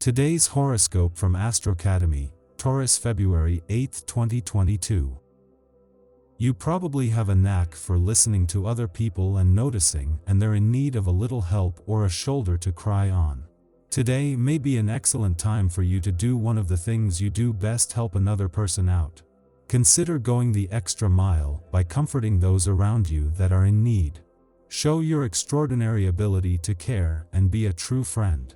Today's horoscope from Astrocademy, Taurus, February 8, 2022. You probably have a knack for listening to other people and noticing and they're in need of a little help or a shoulder to cry on. Today may be an excellent time for you to do one of the things you do best: help another person out. Consider going the extra mile by comforting those around you that are in need. Show your extraordinary ability to care and be a true friend.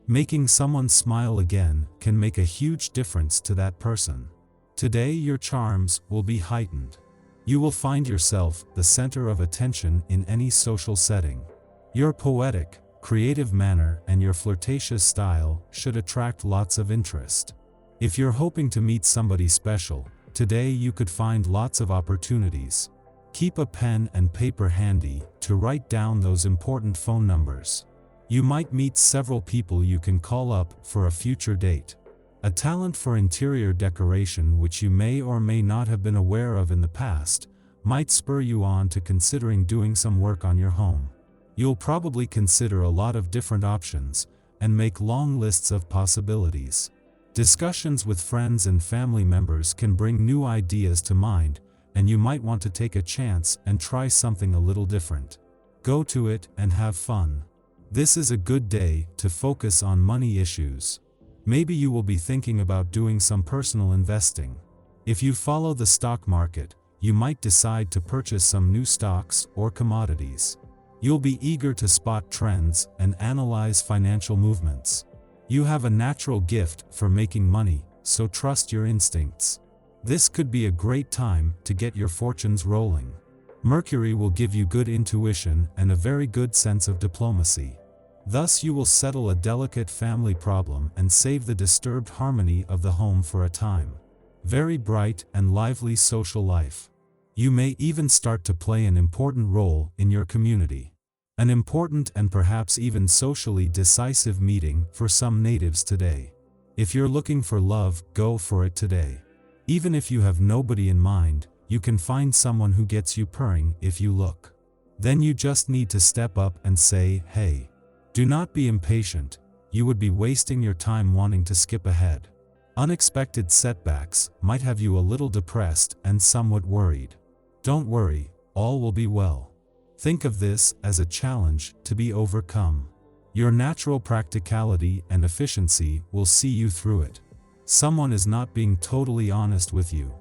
Making someone smile again can make a huge difference to that person. Today your charms will be heightened. You will find yourself the center of attention in any social setting. Your poetic, creative manner and your flirtatious style should attract lots of interest. If you're hoping to meet somebody special, today you could find lots of opportunities. Keep a pen and paper handy to write down those important phone numbers. You might meet several people you can call up for a future date. A talent for interior decoration, which you may or may not have been aware of in the past, might spur you on to considering doing some work on your home. You'll probably consider a lot of different options and make long lists of possibilities. Discussions with friends and family members can bring new ideas to mind, and you might want to take a chance and try something a little different. Go to it and have fun. This is a good day to focus on money issues. Maybe you will be thinking about doing some personal investing. If you follow the stock market, you might decide to purchase some new stocks or commodities. You'll be eager to spot trends and analyze financial movements. You have a natural gift for making money, so trust your instincts. This could be a great time to get your fortunes rolling. Mercury will give you good intuition and a very good sense of diplomacy. Thus you will settle a delicate family problem and save the disturbed harmony of the home for a time. Very bright and lively social life. You may even start to play an important role in your community. An important and perhaps even socially decisive meeting for some natives today. If you're looking for love, go for it today. Even if you have nobody in mind, you can find someone who gets you purring if you look. Then you just need to step up and say, hey. Do not be impatient, you would be wasting your time wanting to skip ahead. Unexpected setbacks might have you a little depressed and somewhat worried. Don't worry, all will be well. Think of this as a challenge to be overcome. Your natural practicality and efficiency will see you through it. Someone is not being totally honest with you.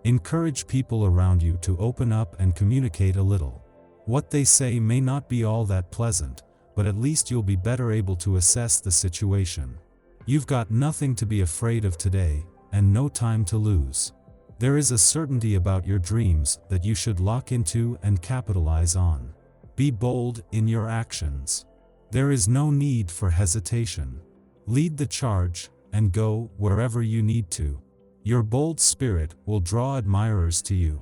Encourage people around you to open up and communicate a little. What they say may not be all that pleasant, but at least you'll be better able to assess the situation. You've got nothing to be afraid of today, and no time to lose. There is a certainty about your dreams that you should lock into and capitalize on. Be bold in your actions. There is no need for hesitation. Lead the charge, and go wherever you need to. Your bold spirit will draw admirers to you.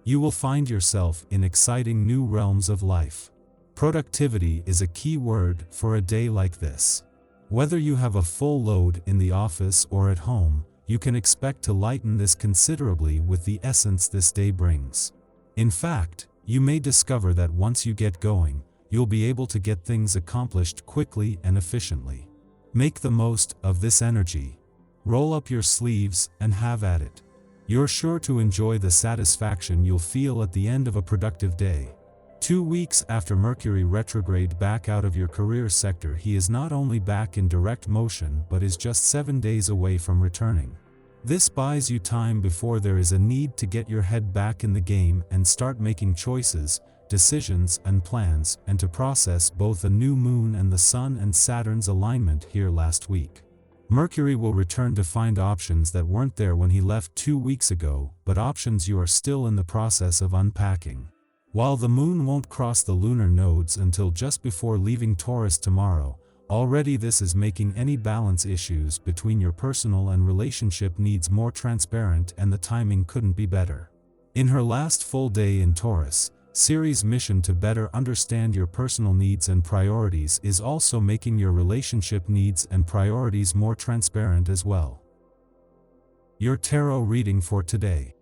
You will find yourself in exciting new realms of life. Productivity is a key word for a day like this. Whether you have a full load in the office or at home, you can expect to lighten this considerably with the essence this day brings. In fact, you may discover that once you get going, you'll be able to get things accomplished quickly and efficiently. Make the most of this energy. Roll up your sleeves and have at it. You're sure to enjoy the satisfaction you'll feel at the end of a productive day. 2 weeks after Mercury retrograde back out of your career sector, he is not only back in direct motion but is just 7 days away from returning. This buys you time before there is a need to get your head back in the game and start making choices, decisions and plans, and to process both the new moon and the Sun and Saturn's alignment here last week. Mercury will return to find options that weren't there when he left 2 weeks ago, but options you are still in the process of unpacking. While the moon won't cross the lunar nodes until just before leaving Taurus tomorrow, already this is making any balance issues between your personal and relationship needs more transparent, and the timing couldn't be better. In her last full day in Taurus, Ceres' mission to better understand your personal needs and priorities is also making your relationship needs and priorities more transparent as well. Your tarot reading for today.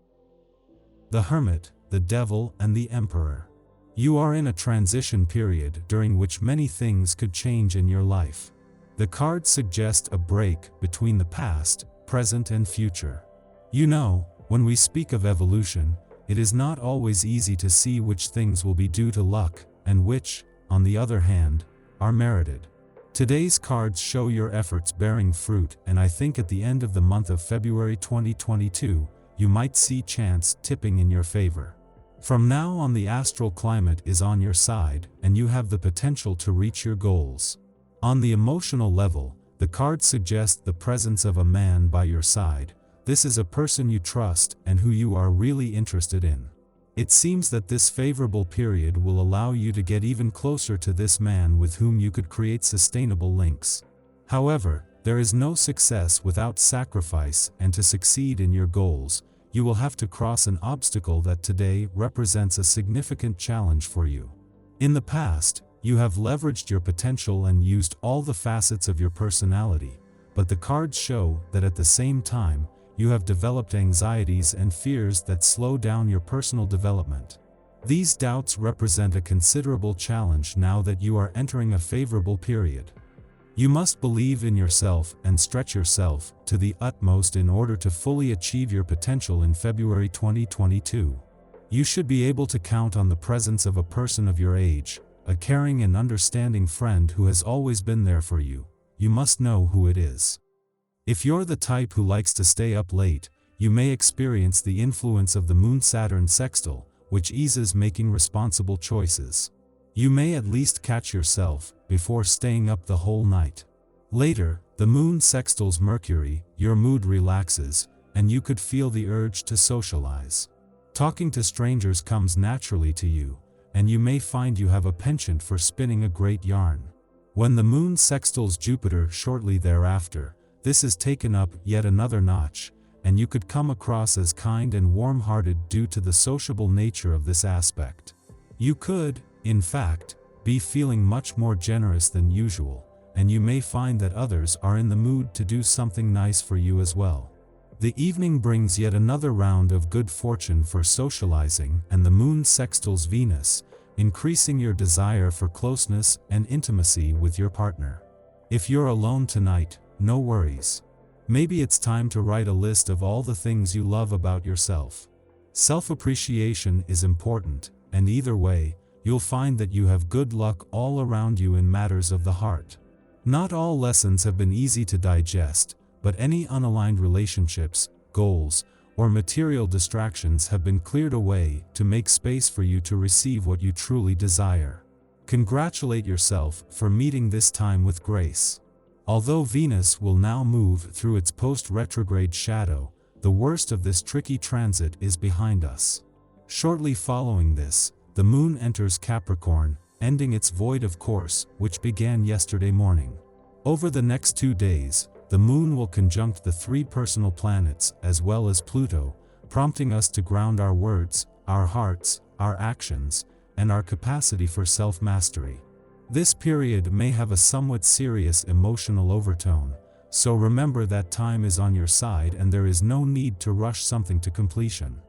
The Hermit, the Devil, and the Emperor. You are in a transition period during which many things could change in your life. The cards suggest a break between the past, present and future. You know, when we speak of evolution, it is not always easy to see which things will be due to luck, and which, on the other hand, are merited. Today's cards show your efforts bearing fruit, and I think at the end of the month of February 2022, you might see chance tipping in your favor. From now on, the astral climate is on your side, and you have the potential to reach your goals. On the emotional level, the cards suggest the presence of a man by your side. This is a person you trust and who you are really interested in. It seems that this favorable period will allow you to get even closer to this man with whom you could create sustainable links. However, there is no success without sacrifice, and to succeed in your goals, you will have to cross an obstacle that today represents a significant challenge for you. In the past, you have leveraged your potential and used all the facets of your personality, but the cards show that at the same time, you have developed anxieties and fears that slow down your personal development. These doubts represent a considerable challenge now that you are entering a favorable period. You must believe in yourself and stretch yourself to the utmost in order to fully achieve your potential in February 2022. You should be able to count on the presence of a person of your age, a caring and understanding friend who has always been there for you. You must know who it is. If you're the type who likes to stay up late, you may experience the influence of the Moon-Saturn sextile, which eases making responsible choices. You may at least catch yourself before staying up the whole night. Later, the Moon sextiles Mercury, your mood relaxes, and you could feel the urge to socialize. Talking to strangers comes naturally to you, and you may find you have a penchant for spinning a great yarn. When the Moon sextiles Jupiter shortly thereafter, this is taken up yet another notch, and you could come across as kind and warm-hearted due to the sociable nature of this aspect. You could, in fact, be feeling much more generous than usual, and you may find that others are in the mood to do something nice for you as well. The evening brings yet another round of good fortune for socializing, and the Moon sextiles Venus, increasing your desire for closeness and intimacy with your partner. If you're alone tonight, no worries. Maybe it's time to write a list of all the things you love about yourself. Self-appreciation is important, and either way, you'll find that you have good luck all around you in matters of the heart. Not all lessons have been easy to digest, but any unaligned relationships, goals, or material distractions have been cleared away to make space for you to receive what you truly desire. Congratulate yourself for meeting this time with grace. Although Venus will now move through its post-retrograde shadow, the worst of this tricky transit is behind us. Shortly following this, the Moon enters Capricorn, ending its void of course, which began yesterday morning. Over the next 2 days, the Moon will conjunct the 3 personal planets as well as Pluto, prompting us to ground our words, our hearts, our actions, and our capacity for self-mastery. This period may have a somewhat serious emotional overtone, so remember that time is on your side and there is no need to rush something to completion.